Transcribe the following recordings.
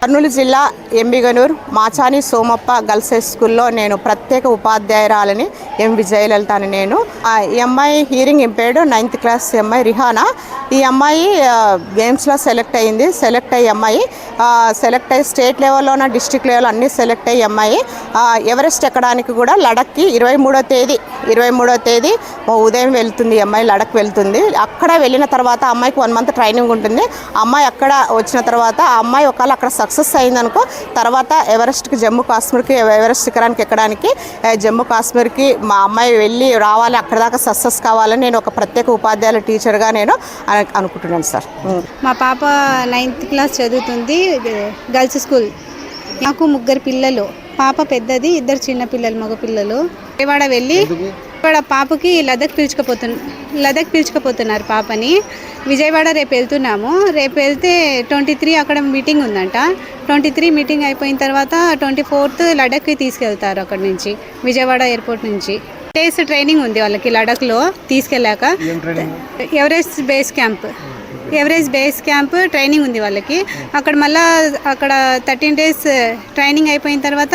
కర్నూలు జిల్లా Emmiganur Machani Somappa girls high స్కూల్లో నేను ప్రత్యేక ఉపాధ్యాయురాలని విజయలలిత అని నేను. ఈ అమ్మాయి హీరింగ్ ఇంపేర్డ్ 9th క్లాస్ అమ్మాయి రిహానా. ఈ అమ్మాయి గేమ్స్లో సెలెక్ట్ అయ్యింది. సెలెక్ట్ అయ్యి స్టేట్ లెవెల్లోన డిస్ట్రిక్ట్ లెవెల్ అన్నీ సెలెక్ట్ అయ్యి అమ్మాయి ఎవరెస్ట్ ఎక్కడానికి కూడా లడఖ్కి 23వ తేదీ ఉదయం వెళ్తుంది. ఈ అమ్మాయి లడఖ్ వెళ్తుంది. అక్కడ వెళ్ళిన తర్వాత అమ్మాయికి 1 month ట్రైనింగ్ ఉంటుంది. అమ్మాయి అక్కడ వచ్చిన తర్వాత ఆ అమ్మాయి ఒకవేళ అక్కడ సక్సెస్ అయిందనుకో తర్వాత ఎవరెస్ట్కి జమ్మూ కాశ్మీర్కి ఎవరెస్ట్ శిఖరానికి ఎక్కడానికి జమ్మూ కాశ్మీర్కి మా అమ్మాయి వెళ్ళి రావాలి. అక్కడ దాకా సక్సెస్ కావాలని నేను ఒక ప్రత్యేక ఉపాధ్యాయుల టీచర్గా నేను అనుకుంటున్నాను సార్. మా పాప 9th క్లాస్ చదువుతుంది, గర్ల్స్ స్కూల్. నాకు 3 పిల్లలు. పాప పెద్దది, 2 చిన్న పిల్లలు, మగ పిల్లలు. విజయవాడ వెళ్ళి ఇక్కడ పాపకి లదక్ పిలుచుకుపోతున్నారు పాపని. విజయవాడ రేపు వెళ్తున్నాము. రేపు వెళ్తే 23 అక్కడ మీటింగ్ ఉందంట. 23 మీటింగ్ అయిపోయిన తర్వాత 24th లడఖ్కి తీసుకెళ్తారు. అక్కడ నుంచి విజయవాడ ఎయిర్పోర్ట్ నుంచి డేస్ ట్రైనింగ్ ఉంది వాళ్ళకి. లడఖ్లో తీసుకెళ్ళాక ఎవరెస్ట్ బేస్ క్యాంప్ ట్రైనింగ్ ఉంది వాళ్ళకి. అక్కడ మళ్ళీ 13 days ట్రైనింగ్ అయిపోయిన తర్వాత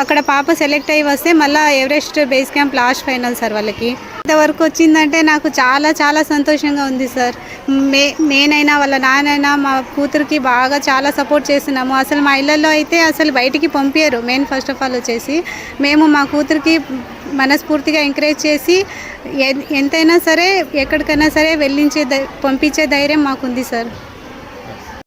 అక్కడ పాప సెలెక్ట్ అయ్యి వస్తే మళ్ళీ Everest base camp last final sir వాళ్ళకి. ఇంతవరకు వచ్చిందంటే నాకు చాలా చాలా సంతోషంగా ఉంది సార్. నేనైనా వాళ్ళ నాన్నైనా మా కూతురికి బాగా చాలా సపోర్ట్ చేస్తున్నాము. అసలు మా ఇళ్ళల్లో అయితే అసలు బయటికి పంపించరు. ఫస్ట్ ఆఫ్ ఆల్ వచ్చేసి మేము మా కూతురికి మనస్ఫూర్తిగా ఎంకరేజ్ చేసి ఎంతైనా సరే ఎక్కడికైనా సరే పంపించే ధైర్యం మాకుంది సార్.